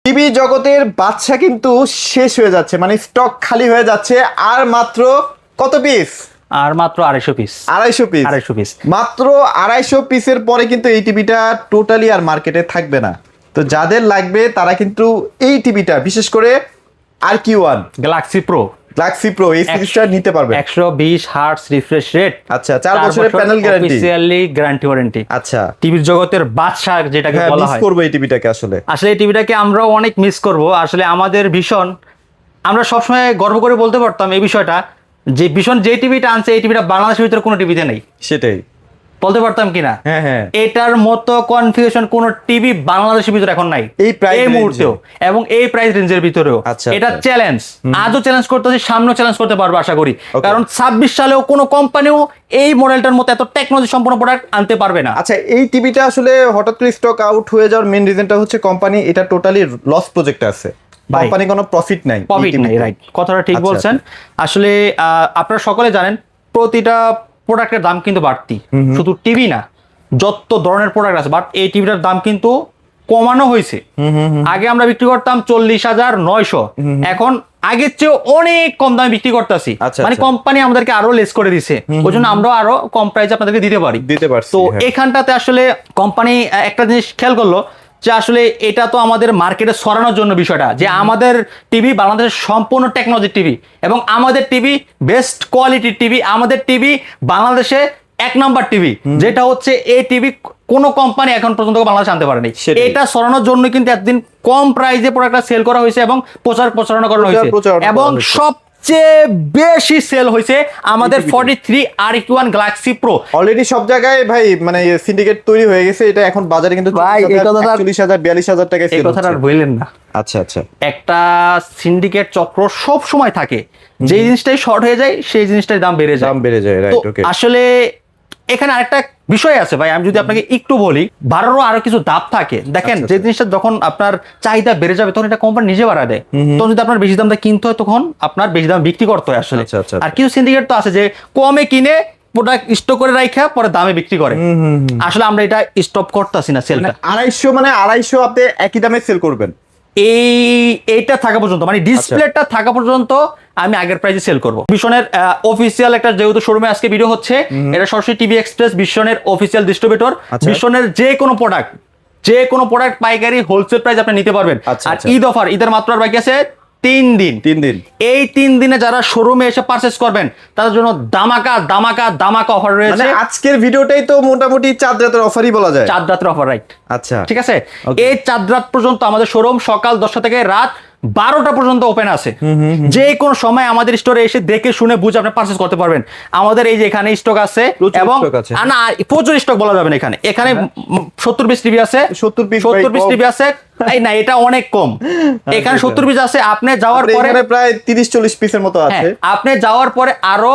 TV জগতের বাদশা কিন্তু শেষ হয়ে যাচ্ছে, মানে স্টক খালি হয়ে যাচ্ছে। আর মাত্র কত পিস? আর মাত্র 250 পিস। 250 পিস মাত্র 250 পিসের পরে কিন্তু এই টিভিটা টোটালি আর মার্কেটে থাকবে না। তো যাদের লাগবে তারা কিন্তু এই টিভিটা, বিশেষ করে RQ1 গ্যালাক্সি প্রো এই সিরিজটা নিতে পারবে। 120 হার্টজ রিফ্রেশ রেট। আচ্ছা, 4 বছরের panel guarantee, officially guarantee warranty. আচ্ছা, টিভির জগতের বাদশা যেটাকে বলা মিস হয়। করব এই টিভিটাকে। আসলে এই টিভিটাকে আমরাও অনেক মিস করব। আসলে আমাদের ভীষণ, আমরা সবসময় গর্ব করে বলতে পারতাম এই বিষয়টা, যে ভীষণ যে টিভিটা আনছে এই টিভিটা বাংলাদেশের ভিতরে কোনো টিভিতে নেই। সেটাই বলতে পারতাম কিনা? হ্যাঁ হ্যাঁ, এটার মতো কনফিগারেশন কোন টিভি বাংলাদেশের ভিতরে এখন নাই এই মুহূর্তেও, এবং এই প্রাইস রেঞ্জের ভিতরেও। এটা চ্যালেঞ্জ, আজও চ্যালেঞ্জ করতেছি, সামনেও চ্যালেঞ্জ করতে পারবো আশা করি। কারণ 26 সালেও কোনো কোম্পানিও এই মডেলটার মতো এত টেকনোলজি সম্পন্ন প্রোডাক্ট আনতে পারবে না। আচ্ছা, এই টিভিটা আসলে হঠাৎ করে স্টক আউট হয়ে যাওয়ার মেইন রিজনটা হচ্ছে কোম্পানি এটা টোটালি লস প্রজেক্টে আছে, কোম্পানি কোনো প্রফিট নাই। রাইট, কথাটা ঠিক বলছেন। আসলে আপনারা সকলে জানেন প্রতিটা প্রোডাক্টের দাম কিন্তু বাড়তি, শুধু টিভি না, যত ধরনের প্রোডাক্ট আছে। বাট এই টিভিটার দাম কিন্তু কমানো হয়েছে। আগে আমরা বিক্রি করতাম 40,900, এখন আগের চেয়ে অনেক কম দামে বিক্রি করতেছি। মানে কোম্পানি আমাদেরকে আরো লেস করে দিছে, ওই জন্য আমরা আরো কম প্রাইসে আপনাদেরকে দিতে পারি। তো এখানটাতে আসলে কোম্পানি একটা জিনিস খেয়াল করলো যে আসলে এটা তো আমাদের মার্কেটে ছড়ানোর জন্য বিষয়টা, যে আমাদের টিভি বাংলাদেশের সম্পূর্ণ টেকনোলজি টিভি, এবং আমাদের টিভি বেস্ট কোয়ালিটির টিভি, আমাদের টিভি বাংলাদেশে 1 নাম্বার টিভি, যেটা হচ্ছে এই টিভি কোনো কোম্পানি এখন পর্যন্ত বাংলাদেশে আনতে পারেনি। এটা ছড়ানোর জন্য কিন্তু এতদিন কম প্রাইসে প্রোডাক্টটা সেল করা হয়েছে এবং প্রচারণা করা হয়েছে, এবং সবচেয়ে বেশি সেল হয়েছে আমাদের 43 RQ1 গ্যালাক্সি প্রো। অলরেডি সব জায়গায় ভাই মানে সিন্ডিকেট তৈরি হয়ে গেছে। এটা এখন বাজারে কিন্তু 40,000 42,000 টাকায় সেল হচ্ছে। এই কথাটা আর বললেন না। আচ্ছা আচ্ছা, একটা সিন্ডিকেট চক্র সব সময় থাকে, যে জিনিসটাই শর্ট হয়ে যায় সেই জিনিসটার দাম বেড়ে যায়। রাইট, ওকে। আসলে এখানে আরেকটা বিষয় আছে ভাই, আমি যদি আপনাকে একটু বলি, বাড়ারও আরো কিছু ধাপ থাকে। দেখেন, যে জিনিসটা যখন আপনার চাহিদা বেড়ে যাবে তখন এটা কোম্পানি নিজে বাড়া দেয়, তখন যদি আপনার বেশি দামটা কিনতে হয় তখন আপনার বেশি দাম বিক্রি করতে হয় আসলে। আর কিছু সিন্ডিকেট তো আছে যে কমে কিনে প্রোডাক্ট স্টক করে রাখা পরে দামে বিক্রি করে। আসলে আমরা এটা স্টপ করতেছি না সেলটা। 250 আপনি একই দামে সেল করবেন এইটা থাকা পর্যন্ত, মানে ডিসপ্লেটা থাকা পর্যন্ত আমি আগের প্রাইসে সেল করব। বিশনের অফিসিয়াল একটা, যেহেতু শোরুমে আজকে ভিডিও হচ্ছে, এটা সরাসরি টিভি এক্সপ্রেস বিশনের অফিসিয়াল ডিস্ট্রিবিউটর। বিশনের যে কোনো প্রোডাক্ট পাইকারি হোলসেল প্রাইস আপনি নিতে পারবেন। আর ঈদের মাত্র আর বাকি আছে 3 দিন। এই 3 দিনে যারা শোরুমে এসে পারচেজ করবেন তাদের জন্য দামাকা অফার রয়েছে। মানে আজকের ভিডিওটাই তো মোটামুটি চাঁদ রাতের অফারই বলা যায়। চাঁদ রাতের অফার, রাইট। আচ্ছা, ঠিক আছে। এই চাঁদ রাত পর্যন্ত আমাদের শোরুম সকাল 10টা থেকে রাত 12টা পর্যন্ত ওপেন আছে। যে কোনো সময় আমাদের স্টোরে এসে দেখে শুনে বুঝে আপনি পারচেজ করতে পারবেন। আমাদের এই যে এখানে স্টক আছে, এবং না প্রচুর স্টক বলা যাবে না, এখানে 70 পিস টিভি আছে, 70 পিস টিভি আছে। এই না, এটা অনেক কম। এখানে 70 পিস আছে, আপনি যাওয়ার পরে প্রায় 30-40 পিসের মতো আছে। আপনি যাওয়ার পরে আরো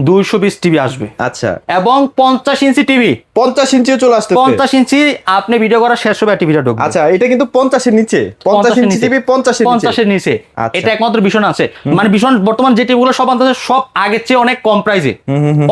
220 টিভি আসবে। আচ্ছা, এবং 50 ইঞ্চি টিভি, 50 ইঞ্চিও চলে আসছে। 50 ইঞ্চি আপনি ভিডিও করা শেষ হবে টিভিটা ঢুকবে। আচ্ছা, এটা কিন্তু 50 এর নিচে, 50 ইঞ্চি টিভি 50 এর নিচে। এটা একমাত্র ভীষণ আছে, মানে ভীষণ বর্তমান যে টিভিগুলো সব আনতেছে সব আগের চেয়ে অনেক কম প্রাইসে,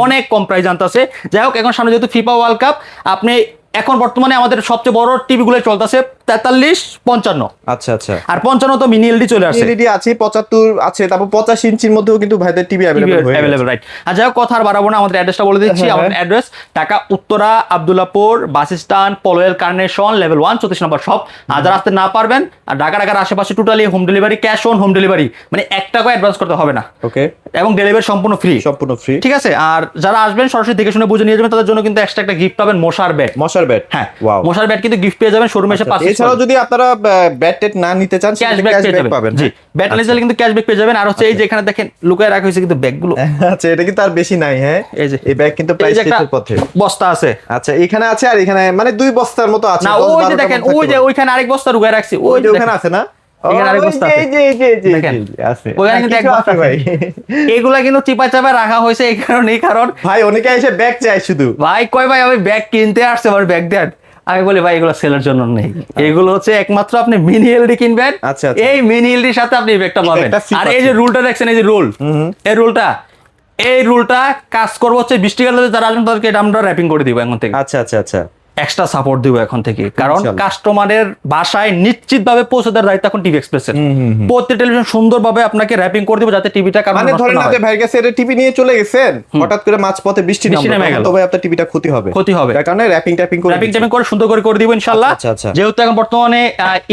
অনেক কম প্রাইস আনতেছে। যাই হোক, এখন সামনে যেহেতু ফিফা ওয়ার্ল্ড কাপ, আপনি এখন বর্তমানে আমাদের সবচেয়ে বড় টিভি গুলো চলতেছে 43-55। আচ্ছা আচ্ছা, আর 55 তো মিনি এলডি চলে আসছে, এলইডি আছে, 75 আছে, তারপর 85 ইঞ্চির মধ্যেও কিন্তু ভাইদের টিভি अवेलेबल, রাইট। আর যাই হোক, কথা আর বাড়াবো না, আমাদের অ্যাড্রেসটা বলে দিচ্ছি। আমাদের address Dhaka Uttara Abdullahpur bus stand, Polwel carnation, level 1 34 নম্বর শপ। আর যারা আসতে না পারবেন, আর ঢাকার আশেপাশে totally home delivery, cash on home delivery, মানে 1 টাকা অ্যাডভান্স করতে হবে না। ওকে, এবং ডেলিভারি সম্পূর্ণ ফ্রি। ঠিক আছে। আর যারা আসবেন সরাসরি দেখে শুনে বুঝে নিয়ে যাবেন, তাদের জন্য কিন্তু এক্সট্রা একটা গিফট পাবেন, মশার ব্যাট। হ্যাঁ, মশার ব্যাট কিন্তু গিফট পেয়ে যাবেন শোরুমে এসে পারচেজ। এছাড়াও যদি আপনারা ব্যাট টেট না নিতে চান, ক্যাশব্যাক পাবেন। জি, ব্যাট নিলে কিন্তু ক্যাশব্যাক পেয়ে যাবেন। আর হচ্ছে এই যে এখানে দেখেন লুকায় রাখা হয়েছে কিন্তু ব্যাগগুলো। আচ্ছা, এটা কিন্তু আর বেশি নাই। হ্যাঁ, এই ব্যাগ কিন্তু প্রাইস শেষের পথে। বস্তা আছে। আচ্ছা, এখানে আছে, আর এখানে মানে 2 বস্তার মতো আছে। না, ওই যে দেখেন, ওই যে ওইখানে আরেক বস্তা লুকায় রাখছি, ওই যে ওখানে আছে না, এখানে আরেক বস্তা আছে। দেখেন আছে, ওখানে কিন্তু এক বস্তা ভাই। এগুলা কিন্তু চিপা চাপা রাখা হয়েছে এই কারণ ভাই অনেকে এসে ব্যাগ চায় শুধু। ভাই কয় ভাই আমি ব্যাগ কিনতে আসছে, আমার ব্যাগ দেন। আমি বলি ভাই এগুলো সেলের জন্য নেই, এগুলো হচ্ছে একমাত্র আপনি মিনি এলডি কিনবেন। এই মিনি এলডির সাথে আপনি এই ব্যাগটা পাবেন। আর এই যে রুলটা দেখছেন, এই যে রুল, এই রুলটা কাজ করবো হচ্ছে বৃষ্টিকালে যারা আসবেন তাদেরকে এটা আমরা র্যাপিং করে দিব এখন থেকে। আচ্ছা আচ্ছা আচ্ছা, এক্সট্রা সাপোর্ট দিব এখন থেকে, কারণ ইনশাআল্লাহ। কাস্টমারের বাসায় নিশ্চিতভাবে পৌঁছে দেওয়ার দায়িত্ব এখন টিভি এক্সপ্রেসের। প্রতি টেলিভিশন সুন্দরভাবে আপনাকে র্যাপিং করে দিব যাতে টিভিটা কারণ মানে ধরেন আপনি ভাইয়ের কাছে এটা টিভি নিয়ে চলে গেছেন, হঠাৎ করে মাঝপথে বৃষ্টি নেমে গেল, তবে আপনার টিভিটা ক্ষতি হবে। তার কারণে র্যাপিং ট্যাপিং করে সুন্দর করে দিব ইনশাআল্লাহ। আচ্ছা। যেহেতু এখন বর্তমানে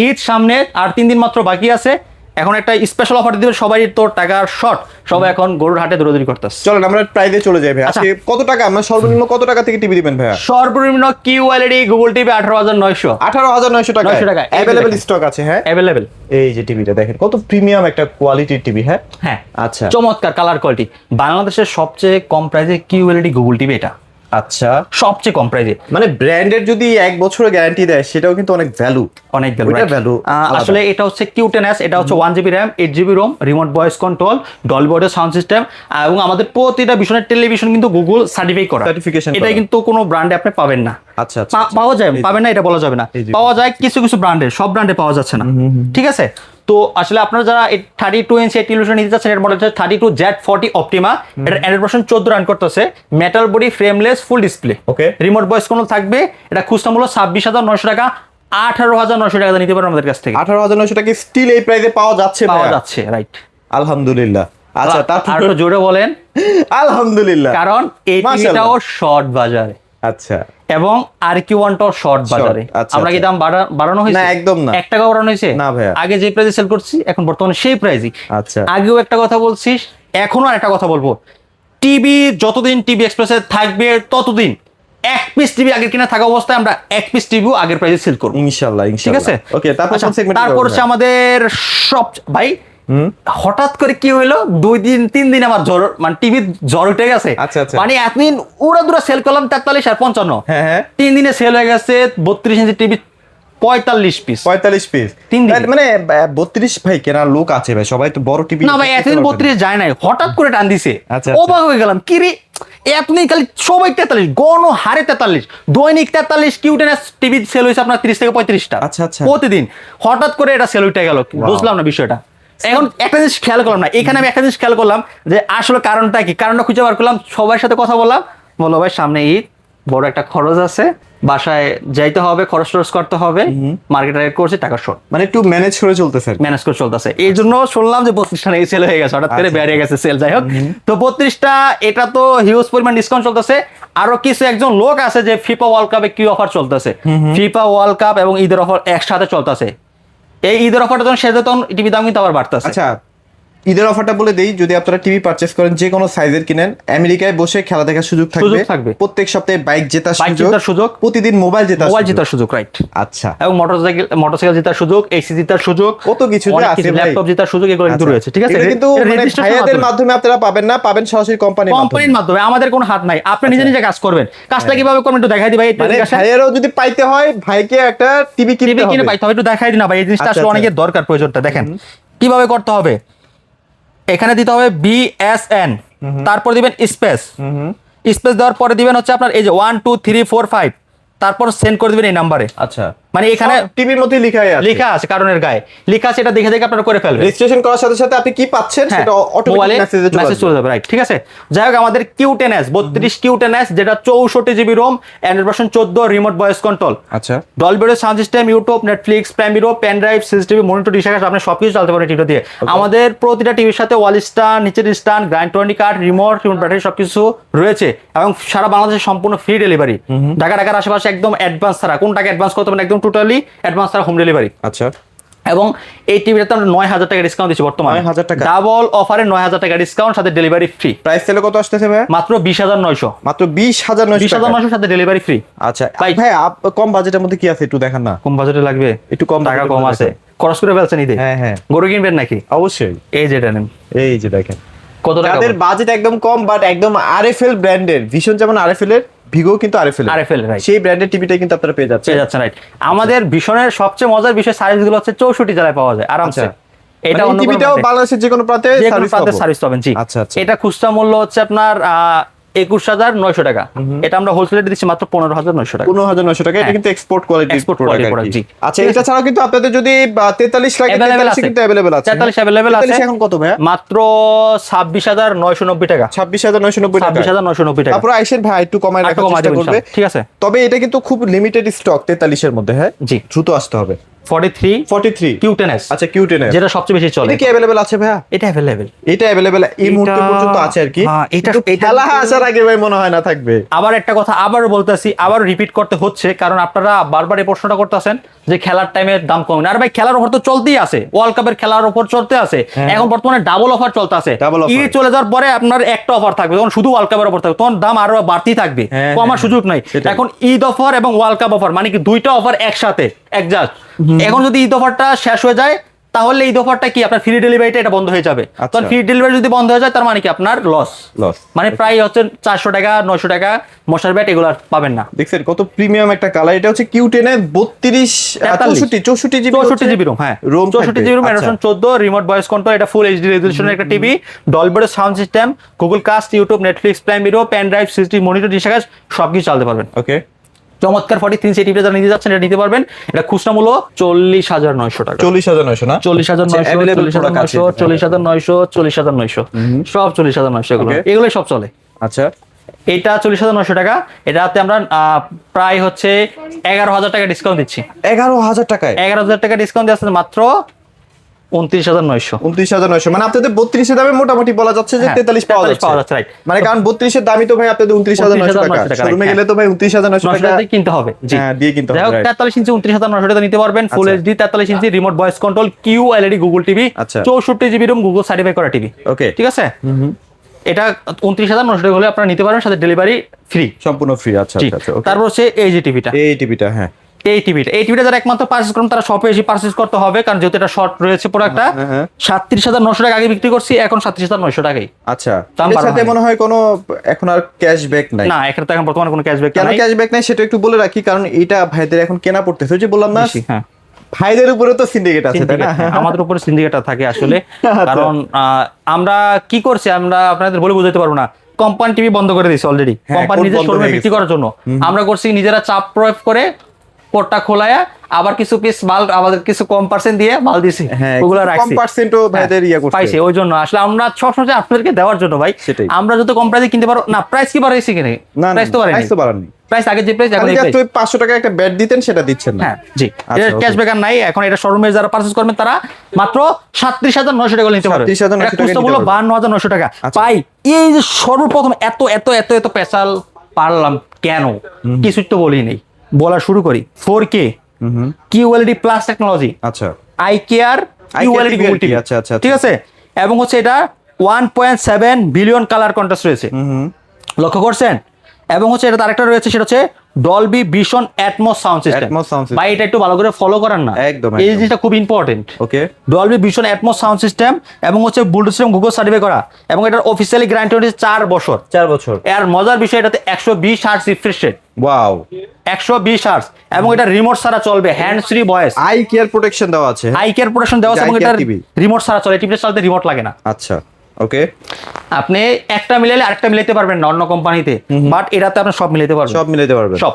ঈদ সামনে আর 3 দিন মাত্র বাকি আছে, এখন একটা স্পেশাল অফার দিবে সবাই, তো টাকার শর্ট, সবাই এখন গরুর হাটে দৌড়াদৌড়ি করতেছে। চলেন আমরা প্রাইজে চলে যাই ভাই। আচ্ছা। আজকে কত টাকা, আমরা সর্বনিম্ন কত টাকা থেকে টিভি দিবেন ভাইয়া? সর্বনিম্ন কিউএলইডি গুগল টিভি 18,900 18,900 টাকা। 900 টাকা अवेलेबल স্টক আছে। হ্যাঁ অ্যাভেলেবেল। এই যে টিভিটা দেখেন কত প্রিমিয়াম একটা কোয়ালিটির টিভি। হ্যাঁ হ্যাঁ আচ্ছা চমৎকার কালার কোয়ালিটি, বাংলাদেশের সবচেয়ে কম প্রাইসে কিউএলইডি গুগল টিভি এটা, আচ্ছা সবচেয়ে কম প্রাইসে। মানে ব্র্যান্ডের যদি 1 বছরের গ্যারান্টি দেয় সেটাও কিন্তু অনেক ভ্যালু, অনেক ওইটার ভ্যালু। value আসলে এটা হচ্ছে Q10s, এটা হচ্ছে 1GB RAM, 8GB ROM, remote voice control, Dolby audio sound system, এবং আমাদের প্রতিটা বিষয়ের টেলিভিশন কিন্তু গুগল সার্টিফাই করা, Certification এটা করা। কিন্তু কোনো ব্র্যান্ডে আপনি পাবেন না। আচ্ছা আচ্ছা পাওয়া যায়, পাবেন না এটা বলা যাবে না, এই যে। পাওয়া যায় কিছু কিছু ব্র্যান্ডে, সব ব্র্যান্ডে পাওয়া যাচ্ছে না। ঠিক আছে, তো আসলে আপনারা যারা 32 ইঞ্চি টেলিভিশন নিতে চাচ্ছেন, এর মডেল হচ্ছে 32Z40 অপটিমা, এটা 100% রান করতেছে, metal body, frameless, full display, okay. Remote voice control থাকবে। এটা খুচরা মূল্য 26,900 টাকা, 18,900 টাকা নিতে পারেন আমাদের কাছ থেকে। 18,900 টাকা স্টিল এই প্রাইসে পাওয়া যাচ্ছে পাওয়া ভাইয়া? যাচ্ছে, রাইট। আলহামদুলিল্লাহ। আচ্ছা আর তারপর একটু জোরে বলেন আলহামদুলিল্লাহ, কারণ এই মাশাআল্লাহ। টিভিটাও শর্ট বাজারে আচ্ছা এবং RQ1টাও শর্ট বাজারে। আচ্ছা, আমরা কি আচ্ছা। দাম বাড়ানো হয়েছে? না, একদম না। 1 টাকা বাড়ানো হয়েছে না ভাইয়া। আগে যে প্রাইসে সেল করছি এখন বর্তমানে সেই প্রাইসই। আচ্ছা। আগেও একটা কথা বলছিস, এখনো একটা কথা বলবো, টিভি যতদিন টিভি এক্সপ্রেসে থাকবে ততদিন 1 পিস টিভি আগের কিনা থাকা অবস্থায় আমরা 1 পিস টিভিও আগের প্রাইসে সেল করব ইনশাআল্লাহ ঠিক ইনশাআল্লাহ। আছে? ওকে তারপর আচ্ছা, কোন সেগমেন্ট? তারপর হচ্ছে আমাদের সব ভাই হঠাৎ করে কি হইলো, 2 দিন 3 দিন আমার জ্বর, মানে টিভি জ্বর উঠে গেছে। আচ্ছা, আচ্ছা। মানে এতদিন উড়া সেল করলাম 43 আর 55, হ্যাঁ, হ্যাঁ। 3 দিনে সেল হয়ে গেছে 32 ইঞ্চি টিভি 45 পিস। 45 পিস। 3 দিনে। মানে 32 ভাই কেনার লোক আছে ভাই, সবাই তো বড় টিভি। না ভাই এতদিন 32 যায় নাই, হঠাৎ করে টান দিছে, আচ্ছা, অবাক হয়ে গেলাম কি রে এতদিন খালি সবাই 43, গণ হারে 43, দৈনিক 43 Q10s টিভি সেল হয়েছে আপনার 30 থেকে 35টা আচ্ছা, আচ্ছা। প্রতিদিন। হঠাৎ করে এটা সেল উঠে গেল, বুঝলাম না বিষয়টা। এখন একটা জিনিস খেয়াল করলাম না, এখানে আমি একটা জিনিস খেয়াল করলাম যে আসলে কারণটা কি, কারণটা খুঁজে বার করলাম, সবার সাথে কথা বললাম, বললো ভাই সামনে ঈদ, বড় একটা খরচ আছে, বাসায় যাইতে হবে, খরচ টরচ করতে হবে, মার্কেটে করছে টাকা শর্ট, মানে একটু ম্যানেজ করে চলতেছে। ম্যানেজ করে চলতেছে। এই জন্য শুনলাম যে 32টা এই সেল হয়ে গেছে, হঠাৎ করে আচ্ছা। বেরিয়ে গেছে সেল। যাই হোক, তো 32টা এটা তো হিউজ পরিমাণ ডিসকাউন্ট চলতেছে। আরো কিছু একজন লোক আছে যে ফিফা ওয়ার্ল্ড কাপে কি অফার চলতেছে, ফিফা ওয়ার্ল্ড কাপ এবং ঈদের অফার একসাথে চলতেছে। এই ঈদের অফারটা যখন শেষ তখন টিভি দাম কিন্তু আবার বাড়তেছে। আচ্ছা ঈদের অফারটা বলে দেই, যদি আপনারা টিভি পারচেজ করেন যে কোনো সাইজের কিনেন, আমেরিকায় বসে খেলা দেখার সুযোগ থাকবে, প্রত্যেক সপ্তাহে বাইক জেতার সুযোগ, প্রতিদিন মোবাইল জেতার সুযোগ, রাইট। আচ্ছা এবং মোটরসাইকেল জেতার সুযোগ, এসি জেতার সুযোগ, কত কিছু যে আছে ভাই, ল্যাপটপ জেতার সুযোগ, এগুলো কিন্তু আচ্ছা। রয়েছে। ঠিক আছে, এটা কিন্তু মানে ভাইয়াদের মাধ্যমে আপনারা পাবেন না, পাবেন সরাসরি কোম্পানির মাধ্যমে। আমাদের কোনো হাত নাই, আপনি নিজে নিজে কাজ করবেন। কাজটা কিভাবে করবেন একটু দেখাই দিই ভাই। মানে ভাইয়ারও যদি পাইতে হয় ভাইকে একটা টিভি কিনে পাইতে হবে, একটু দেখাই দিই না ভাই, এই জিনিসটা আচ্ছা, আসলে অনেকের দরকার, প্রয়োজনটা দেখেন কিভাবে করতে হবে। এখানে দিতে হবে BSN, তারপর দিবেন স্পেস, স্পেস দেওয়ার পরে দিবেন হচ্ছে আপনার এই যে 1 2 3 4 5, তারপর সেন্ড করে দিবেন এই নাম্বারে। আচ্ছা মানে এখানে টিভির মধ্যে লেখা আছে, কারণের গায়ে লেখা আছে, এটা দেখে দেখে আপনারা করে ফেলবেন। রেজিস্ট্রেশন করার সাথে সাথে আপনি কি পাচ্ছেন সেটা অটোমেটিক মেসেজে চলে যাবে। রাইট, ঠিক আছে। যাই হোক, আমাদের Q10s 32 Q10s যেটা 64GB ROM, Android version 14, remote voice control, আচ্ছা Dolby audio sound system, YouTube, Netflix, Prime video, pen drive, CCTV, monitor, dish, আপনি সবকিছু চালাতে পারেন টিভিটা দিয়ে। আমাদের প্রতিটা টিভির সাথে ওয়াল স্ট্যান্ড, নিচের stand, grind card, remote battery সবকিছু রয়েছে এবং সারা বাংলাদেশে সম্পূর্ণ ফ্রি ডেলিভারি। ঢাকার আশেপাশে একদম অ্যাডভান্স ছাড়া, কোন টাকা অ্যাডভান্স করতে হবে একদম টোটালি অ্যাডভান্স ছাড়া হোম ডেলিভারি। আচ্ছা, এবং এই টিভিটাতে আমরা 9,000 টাকা ডিসকাউন্ট দিচ্ছি বর্তমানে। 9,000 টাকা ডাবল অফারে 9,000 টাকা ডিসকাউন্ট, সাথে ডেলিভারি ফ্রি। প্রাইস তাহলে কত আসতেছে ভাই? মাত্র 20,900, মাত্র 20,900 টাকা, 20,900 সাথে ডেলিভারি ফ্রি। আচ্ছা ভাই কম বাজেটের মধ্যে কি আছে একটু দেখান না। কম বাজেটে লাগবে, একটু কম টাকা কম আছে, খরচ করে ফেলছেন ঈদে। হ্যাঁ হ্যাঁ গরু কিনবেন নাকি? অবশ্যই। এই যেটা নেন, এই যে দেখেন কত টাকা? যাদের বাজেট একদম কম বাট একদম আরএফএল ব্র্যান্ডের, ভীষণ যেমন আরএফএল এর, ভিগো কিন্তু আরএফএল রাইট, সেই ব্র্যান্ডের টিভিটাই কিন্তু আপনারা পেয়ে যাচ্ছেন। রাইট। আমাদের ভীষণের সবচেয়ে মজার বিষয়, সার্ভিসগুলো হচ্ছে 64 জেলায় পাওয়া যায় আরামসে। এটা অন্য টিভিটাও বাংলাদেশের যে কোনো প্রান্তে সার্ভিস পাবেন। জি। আচ্ছা আচ্ছা। এটা খুচরা মূল্য হচ্ছে আপনার 21,900 টাকা। এটা আমরা হোলসেলে দিচ্ছি মাত্র 15,900 টাকা। 15,900 টাকা, এটা কিন্তু export quality Export quality product, জি। আচ্ছা, এটা ছাড়াও কিন্তু আপনাদের যদি 43 লাগে, Available 43 আছে। কিন্তু अवेलेबल আছে। 43 available আছে। 43 এখন কত ভাইয়া? মাত্র 26,990 টাকা। 26,990 টাকা। 26,990 টাকা। তারপর আইসেন ভাই একটু কমায় একটু রাখার কমায় চেষ্টা দেব করবে। ইনশাআল্লাহ। ঠিক আছে। তবে এটা কিন্তু খুব লিমিটেড স্টক 43 এর মধ্যে, হ্যাঁ জি। দ্রুত আসতে হবে। 43 Q10s, আচ্ছা, Q10 যেটা সবচেয়ে বেশি চলে। এটা কি अवेलेबल আছে ভাইয়া? এটা अवेलेबल। এটা अवेलेबल এই মুহূর্তে পর্যন্ত আছে আর কি। হ্যাঁ, এটা খেলা আসার আগে ভাই মনে হয় না থাকবে। আবার একটা কথা আবার বলতেছি, আবার রিপিট করতে হচ্ছে, কারণ আপনারা বারবার এই প্রশ্নটা করতেছেন যে খেলার টাইমে দাম কমে না। আর ভাই খেলার অফার তো চলতেই আছে, ওয়ার্ল্ড কাপের খেলার অফার চলতে আছে। এখন বর্তমানে ডাবল অফার চলতে আছে। Double offer। ঈদ চলে যাওয়ার পরে আপনার একটা অফার থাকবে, তখন শুধু ওয়ার্ল্ড কাপের অফার থাকবে, তখন দাম আরো বাড়তি থাকবে, হ্যাঁ, কমার সুযোগ নাই। সেটাই। এখন ঈদ অফার এবং ওয়ার্ল্ড কাপ অফার মানে কি দুইটা অফার একসাথে একজাস্ট। এখন যদি ঈদ অফারটা শেষ হয়ে যায়, তাহলে ঈদ অফারটা কি আপনার ফ্রি ডেলিভারিটা এটা বন্ধ হয়ে যাবে। আচ্ছা। তখন ফ্রি ডেলিভারি যদি বন্ধ হয়ে যায়, তার মানে কি আপনার লস। মানে প্রায় হচ্ছে 400 টাকা 900 টাকা মশার ব্যাট এগুলো আর পাবেন না। দেখছেন কত প্রিমিয়াম একটা কালার। এটা হচ্ছে Q10 এর 32 64 জিবি 64 জিবি রোম, হ্যাঁ ROM 64 GB ROM, edition 14, remote voice control, এটা ফুল এইচডি রেজোলিউশনের একটা TV, Dolby sound system, Google cast, YouTube, Netflix, Prime video, pen drive, CCTV monitor, discuss সবকিছু চালাতে পারবেন। ওকে, চমৎকার 43 ইঞ্চি টিভিটা যারা নিতে যাচ্ছেন এটা নিতে পারবেন। এটা খুচরা মূল্য 40,900 টাকা। 40,900 না? 40,900, available product আছে। 40,900, 40,900, সব 40,900 এগুলো Okay. এগুলোই সব চলে। আচ্ছা, এটা 40,900 টাকা। এটাতে আমরা প্রায় হচ্ছে 11,000 টাকা ডিসকাউন্ট দিচ্ছি। 11,000 টাকায় 11,000 টাকা ডিসকাউন্ট দিচ্ছে মাত্র 29,900। 29,900, মানে আপনাদের 32 এর দামে মোটামুটি বলা যাচ্ছে যে হ্যাঁ, 43 পাওয়া 43 পাওয়া যাচ্ছে, যাচ্ছে, right। মানে কারণ 32 এর দামই তো ভাই আপনাদের 29,900 টাকা। 29,900 টাকা, শোরুমে right, গেলে তো ভাই 29,900 টাকা টাকা কিনতে হবে। জি, হ্যাঁ, দিয়ে কিনতে হবে, যাই হোক, right। 43 ইঞ্চি 29,900 টাকা নিতে পারবেন। ফুল আচ্ছা। HD 43 inch remote voice control QLED Google TV, আচ্ছা। 64 জিবি রোম গুগল সার্টিফাই করা টিভি। ওকে, ঠিক আছে। এটা 29,900 টাকা হলে আপনারা নিতে পারবেন, সাথে ডেলিভারি ফ্রি, সম্পূর্ণ ফ্রি। আচ্ছা জি। আচ্ছা, ওকে। তারপর হচ্ছে এই যে টিভিটা, এই টিভিটা, হ্যাঁ এই টিভিটা যারা একমাত্র পারচেজ করুন তারা শপে এসে পারচেজ করতে হবে, কারণ যেহেতু এটা শর্ট রয়েছে প্রোডাক্টটা। হ্যাঁ। 37,900 টাকা আগে বিক্রি করছি, এখন 37,900 টাকাই। আচ্ছা, দাম এর বাড়ানো সাথে হয়নি। মনে হয় কোনো এখন আর ক্যাশব্যাক নাই। না, এখানে তো এখন বর্তমানে কোনো ক্যাশব্যাক কেন নাই। ক্যাশব্যাক নাই সেটা একটু বলে রাখি, কারণ এটা ভাইদের এখন কেনা পড়তেছে, ওই যে বললাম না, বেশি, হ্যাঁ। ভাইদের উপরে তো সিন্ডিকেট আছে, তাই না? Syndicate, হ্যাঁ, আমাদের উপরে সিন্ডিকেটটা থাকে আসলে। আচ্ছা। কারণ আমরা কি করছি, আমরা আপনাদের বলে বুঝাতে পারবো না। কোম্পানি টিভি বন্ধ করে দিয়েছে অলরেডি, হ্যাঁ, কোম্পানি কোড নিজের বন্ধ শোরুমে হয়ে বিক্রি গেছে। করার জন্য। আমরা করছি নিজেরা চাপ প্রয়োগ করে পোর্টটা খোলায়া আবার কিছু পিস মাল আমাদের কিছু কম পার্সেন্ট দিয়ে মাল দিছি, হ্যাঁ, ওগুলো কম রাখছি। পার্সেন্টও ভাইদের ইয়া করছে। পাইছে, ওই জন্য আসলে আমরা সবসময় আপনাদেরকে দেওয়ার জন্য ভাই। সেটাই। আমরা যত কম প্রাইসে কিনতে পারো না, প্রাইস কি বাড়াইছি কিনে? না, প্রাইস তো প্রাইস তো বাড়াননি। প্রাইস আগে যে প্রাইস এখন আপনি এই just প্রাইস। ওই 500 টাকা একটা ব্যাট দিতেন, সেটা দিচ্ছেন না। হ্যাঁ, জি। আচ্ছা, এটা okay। ক্যাশব্যাক আর নাই। এখন এটা শোরুমে যারা পারচেজ করবেন তারা মাত্র 37,900 টাকা নিতে পারবে। 37,900 টাকা খুচরা মূল্য নিতে পারবে। 52,900 টাকা। আচ্ছা। পাই এই যে সর্বপ্রথম এত এত এত এত পেশাল পারলাম কেন, কিছুই তো বলি নেই। বলা শুরু করি। 4K QLED প্লাস টেকনোলজি, আচ্ছা, eye care QLED Google TV. আচ্ছা, আচ্ছা, ঠিক আছে। এবং হচ্ছে এটা 1.7 বিলিয়ন কালার কন্ট্রাস্ট রয়েছে, লক্ষ্য করছেন। এবং হচ্ছে এটা আরেকটা রয়েছে, সেটা হচ্ছে Dolby vision Atmos sound system. Atmos sound system। ভাই এটা একটু ভালো করে ফলো করেন না, একদম, এই একদম। জিনিসটা খুব important. Okay, Dolby vision Atmos sound system এবং হচ্ছে ব্লুটুথ সিস্টেম গুগল সার্টিফাই করা, এবং এটার অফিসিয়ালি গ্যারান্টি হচ্ছে 4 বছর। 4 বছর। এর মজার বিষয় এটাতে 120 hertz refresh rate, wow, 120 hertz, এবং এটা রিমোট ছাড়া চলবে, hand free voice, eye care protection দেওয়া আছে। আই কেয়ার প্রোটেকশন দেওয়া আছে, এবং eye এটা care TV। রিমোট ছাড়া চলে, টিভিটা চালাতে রিমোট লাগে না। আচ্ছা, ওকে, আপনি একটা মিলাইলে আরেকটা মিলাইতে পারবেন না অন্য কোম্পানিতে, বাট এটাতে আপনি সব মিলাইতে পারবেন, সব মিলাইতে পারবেন সব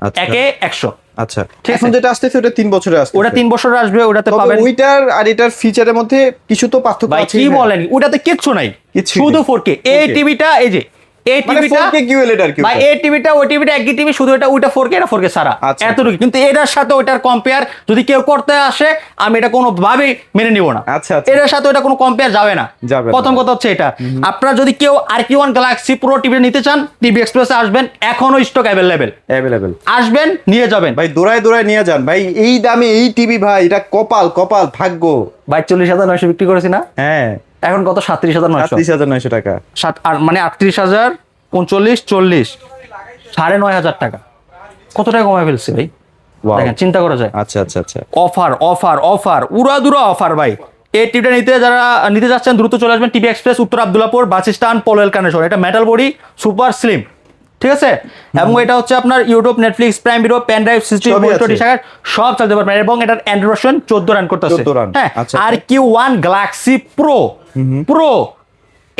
আচ্ছা। একে 100। আচ্ছা, ঠিক এখন আছে। যেটা আসতেছে ওটা 3 বছরে আসছে। ওটা 3 বছরে আসবে, ওটাতে তবে পাবেন। ওইটার আর এটার ফিচারের মধ্যে কিছু তো পার্থক্য ভাই আছে। কি বলেন, ওটাতে কিচ্ছু নাই, কিচ্ছুই শুধু নেই। 4K। এই 4K টিভিটা, এই যে এই মানে টিভিটা 4K QLED আর কি। ভাই, এই টিভিটা ওই টিভিটা একই টিভি, শুধু এটা ওইটা 4K এটা 4K ছাড়া, আচ্ছা। এতটুকু। কিন্তু এটার সাথে ওইটার কম্পেয়ার যদি কেউ করতে আসে, আমি এটা কোনো ভাবে মেনে নিব না। আচ্ছা, আচ্ছা। এটার সাথে ওইটা কোনো কম্পেয়ার যাবে না। যাবে না। প্রথম কথা হচ্ছে এটা। আপনারা যদি কেউ RQ1 গ্যালাক্সি প্রো টিভি নিতে চান, টিভি এক্সপ্রেসে আসবেন, এখনো স্টক अवेलेबल। আসবেন, নিয়ে যাবেন। ভাই দৌড়ায় দৌড়ায় নিয়ে যান ভাই, এই দামে এই টিভি ভাই, এটা কপাল কপাল ভাগ্য। ভাই 40,900 বিক্রি করেছি না, হ্যাঁ, এখন কত? 37,900। 37,900 টাকা। আর মানে 38,000, 39, 40, 9,500 টাকা। কত টাকা কমায় ফেলছে ভাই, Wow। দেখেন, চিন্তা করা যায়। আচ্ছা আচ্ছা আচ্ছা, অফার অফার অফার, উড়াদুরা অফার ভাই। এই টিভিটা যারা নিতে যাচ্ছেন দ্রুত চলে আসবেন টিভি এক্সপ্রেস, উত্তর আব্দুল্লাপুর বাস স্ট্যান্ড, পোলোয়েল কানেকশন। এটা মেটাল বডি, সুপার স্লিম, ঠিক আছে। এবং এটা হচ্ছে আপনার YouTube, Netflix, Prime video, pen drive, system, সবই মনিটর, আছে। ডিসকাস সব চালাতে পারবেন। এবং এটার অ্যান্ড্রয়েড ভার্সন 14 রান করতেছে। 14 রান। হ্যাঁ, আচ্ছা। আর Q1 গ্যালাক্সি প্রো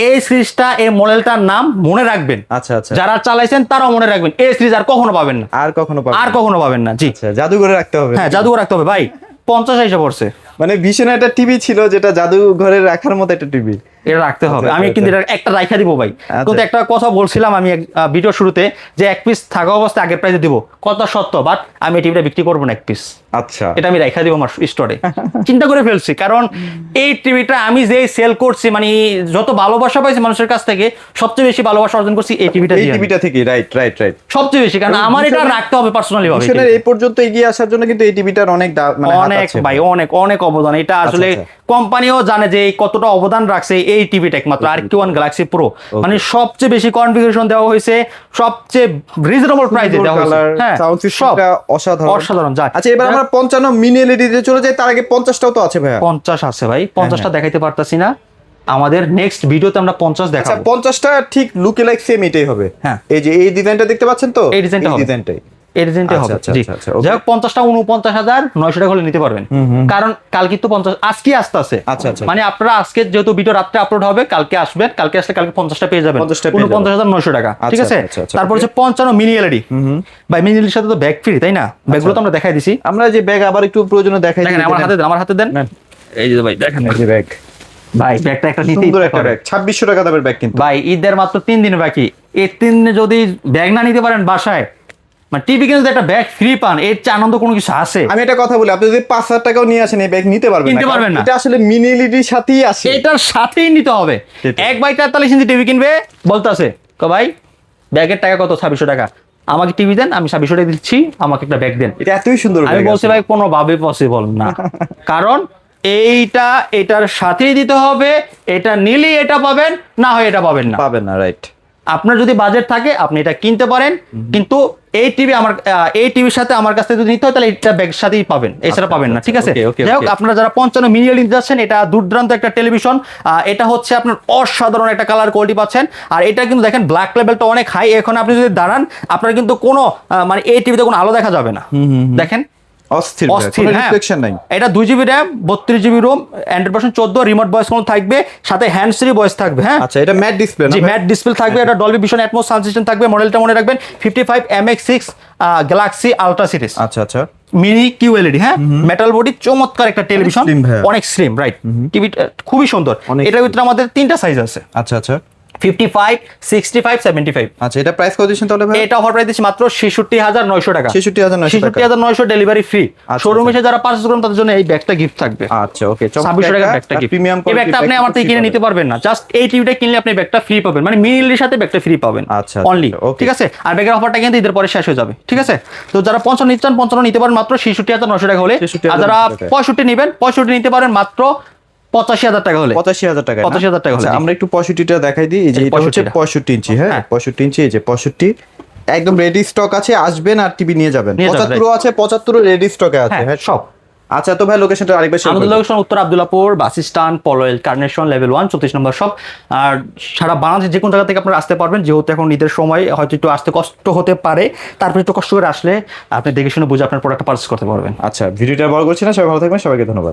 এই সিরিজটা এই মডেলটার নাম মনে রাখবেন। আচ্ছা আচ্ছা, যারা চালাইছেন তারাও মনে রাখবেন, এই সিরিজ আর কখনো পাবেন না, আর কখনো পাবেন আর না। কখনো পাবেন না। জি আচ্ছা, জাদুঘরে রাখতে হবে। হ্যাঁ, জাদুঘর রাখতে হবে ভাই। 50 এসে পড়ছে, মানে ভীষণ একটা টিভি ছিল যেটা জাদুঘরে রাখার মতো একটা টিভি। এটা রাখতে হবে। আচ্ছা, আমি আচ্ছা, কিন্তু এটা একটা রাইখা দিব ভাই। কিন্তু একটা কথা বলছিলাম আমি ভিডিও শুরুতে, যে এক পিস থাকা অবস্থায় আগের প্রাইসে দিব, কথা সত্য, বাট আমি এই টিভিটা বিক্রি করবো না এক পিস। আচ্ছা, এটা আমি রাইখা দিব আমার স্টোরে। চিন্তা করে ফেলছি, কারণ এই টিভিটা আমি যে সেল করছি, মানে যত ভালোবাসা পাইছি মানুষের কাছ থেকে, সবচেয়ে বেশি ভালোবাসা অর্জন করছি এই টিভিটা এই দিয়ে। টিভিটা থেকে, রাইট রাইট রাইট। সবচেয়ে বেশি, কারণ আমার এটা রাখতে হবে পার্সোনালি ভাবে। ভীষণের এই পর্যন্ত এগিয়ে আসার জন্য কিন্তু এই টিভিটার অনেক মানে হাত অনেক আছে। ভাই, অনেক অনেক অবদান। এটা আসলে আচ্ছা। কোম্পানিও জানে যে কতটা অবদান রাখছে এই টিভিটা, একমাত্র RQ1 Galaxy Pro। মানে সবচেয়ে বেশি কনফিগারেশন দেওয়া হয়েছে, সবচেয়ে রিজনেবল প্রাইসে দেওয়া হয়েছে। হ্যাঁ, সাউন্ড সিস্টেমটা অসাধারণ অসাধারণ। যা আচ্ছা, এবার আমরা 55 মিনি এলইডি তে চলে যাই, তার আগে 50টাও তো আছে ভাইয়া। 50 আছে ভাই, 50টা দেখাইতে পারতাছি না, আমাদের নেক্সট ভিডিওতে আমরা 50 আচ্ছা, দেখাবো। 50টা ঠিক লুকে লাইক সেম এটাই হবে। হ্যাঁ। এই যে এই ডিজাইনটা দেখতে পাচ্ছেন তো, এই ডিজাইনটা হবে। ডিজাইনটাই এই ডিজাইনটাই হবে। আচ্ছা, জি, আচ্ছা, আচ্ছা, okay. যাই হোক 50টা 49,900 টাকা হলে নিতে পারবেন। কারণ কাল কিন্তু 50 আজকে আসতে আছে। আচ্ছা, আচ্ছা। মানে আপনারা আজকে যেহেতু ভিডিও রাত্রে আপলোড হবে, কালকে আসবেন, কালকে আসলে কালকে 50টা পেয়ে যাবেন, 50টা পেয়ে যাবেন। 49,900 টাকা। ঠিক আচ্ছা, আছে, আচ্ছা, আচ্ছা, তারপর okay. হচ্ছে 55 মিনি এলইডি। ভাই মিনি এলইডির সাথে তো ব্যাগ ফ্রি, তাই না? ব্যাগগুলো তো আমরা দেখাই দিছি। আমরা যে ব্যাগ আবার একটু প্রয়োজনে দেখাই দেখেন আমার হাতে দেন, আমার হাতে দেন। নেন। এই যে ভাই দেখেন এই যে ব্যাগ, ভাই, ব্যাগটা একটা নিতেই সুন্দর একটা হবে। ব্যাগ, 2600 টাকা দামের ব্যাগ কিন্তু। ভাই ঈদের মাত্র 3 দিন বাকি, এই 3 দিনে যদি ব্যাগ না নিতে পারেন বাসায়, মানে টিভি কিন্তু একটা ব্যাগ ফ্রি পান, এর চেয়ে আনন্দ কোনো কিছু আছে? আমি একটা কথা বলি, আপনি যদি 5000 টাকাও নিয়ে আসেন এই ব্যাগ নিতে পারবেন কিনতে পারবেন না। এটা আসলে মিনি এলইডির সাথেই আসে। এটার সাথেই নিতে হবে। সেটাই। 1/43 ইঞ্চি টিভি কিনবে, বলতাছে ভাই ব্যাগের টাকা কত? 2600 টাকা। আমাকে টিভি দেন, আমি 2600 টাকা দিচ্ছি, আমাকে একটা ব্যাগ দেন। এটা এতই সুন্দর আমি ব্যাগ বলছি আসলে। ভাই কোনোভাবে পসিবল না, কারণ এইটা এটার সাথেই দিতে হবে। এটা নিলেই এটা পাবেন, না হয় এটা পাবেন না। পাবেন না, রাইট। আপনার যদি বাজেট থাকে আপনি এটা কিনতে পারেন, কিন্তু এই টিভি আমার এই টিভির সাথে আমার কাছ থেকে যদি নিতে হয় তাহলে এটা ব্যাগের সাথেই পাবেন, এছাড়া পাবেন না। ঠিক আছে, okay, okay, যাই হোক okay. আপনারা যারা 55 মিনি এলইডি যাচ্ছেন, এটা দুর্দান্ত একটা টেলিভিশন। এটা হচ্ছে আপনার অসাধারণ একটা কালার কোয়ালিটি পাচ্ছেন। আর এটা কিন্তু দেখেন ব্ল্যাক লেভেলটা অনেক হাই। এখন আপনি যদি দাঁড়ান, আপনার কিন্তু কোনো মানে এই টিভিতে কোনো আলো দেখা যাবে না। দেখেন অস্থির অস্থির, কোনো হ্যাঁ। রিফ্লেকশন নাই। এটা 2GB RAM, 32GB ROM, Android version 14, remote voice control থাকবে, সাথে হ্যান্ডস ফ্রি ভয়েস থাকবে। হ্যাঁ, আচ্ছা, এটা ম্যাট ডিসপ্লে না? জি, ম্যাট ডিসপ্লে থাকবে। এটা Dolby vision Atmos sound system থাকবে। মডেলটা মনে রাখবেন 55 MX6 গ্যালাক্সি আলট্রা সিরিজ আচ্ছা আচ্ছা, মিনি QLED। হ্যাঁ, মেটাল বডি, চমৎকার একটা টেলিভিশন, slim ভাইয়া। অনেক স্লিম, রাইট। টিভিটা খুবই সুন্দর। অনেক এটার ভিতরে আমাদের 3টা সাইজ আছে, আচ্ছা আচ্ছা 55, 65, 75। আচ্ছা, এটা প্রাইস কত দিচ্ছেন তাহলে ভাই? এটা অফার প্রাইস দিচ্ছি মাত্র 66,900 টাকা। 66,900 টাকা। 66,900 ডেলিভারি ফ্রি। আচ্ছা, শোরুমে এসে যারা পারচেজ করবেন তাদের জন্য এই ব্যাগটা গিফট থাকবে। আচ্ছা, ওকে, 2600 টাকা ব্যাগটা গিফট। প্রিমিয়াম এই ব্যাগটা আপনি আমার থেকে কিনে নিতে পারবেন না, জাস্ট এই টিভিটা কিনলে আপনি ব্যাগটা ফ্রি পাবেন, মানে মিনিলের সাথে ব্যাগটা ফ্রি পাবেন আচ্ছা, অনলি। okay. ঠিক আছে, আর ব্যাগের অফারটা কিন্তু ঈদের পরে শেষ হয়ে যাবে। ঠিক আছে, তো যারা 55 নিচ্ছেন 55 নিতে পারেন মাত্র 66,900 টাকা হলে। 66,900 আর যারা টাকায়। 65 নেবেন 65 নিতে পারেন মাত্র 85,000 টাকা হলে। 85,000 টাকা। 85,000 টাকা হলে। আচ্ছা, আমরা একটু 65টা দেখাই দিই। এই যে এই এটা হচ্ছে 65 65 ইঞ্চি। হ্যাঁ, হ্যাঁ। 65 ইঞ্চি, এই যে 65 একদম রেডি স্টক আছে, আসবেন আর টিভি নিয়ে যাবেন। নিয়ে যাবেন, 75 আছে, 75 রেডি স্টকে আছে। হ্যাঁ, হ্যাঁ, সব। আচ্ছা, তো ভাই লোকেশনটা আরেকবার শেয়ার আমাদের করুন। লোকেশন উত্তর Abdullahpur bus stand, Polwel carnation, level 1, 34 নম্বর শপ। আর সারা বাংলাদেশের যে কোনো জায়গা থেকে আপনারা আসতে পারবেন, যেহেতু এখন ঈদের সময় হয়তো একটু আসতে কষ্ট হতে পারে, তারপরে একটু কষ্ট করে আসলে আপনি দেখে শুনে বুঝে আপনার প্রোডাক্টটা পারচেজ করতে পারবেন। আচ্ছা, ভিডিওটা বড় করছি না, সবাই ভালো থাকবেন, সবাইকে ধন্যবাদ।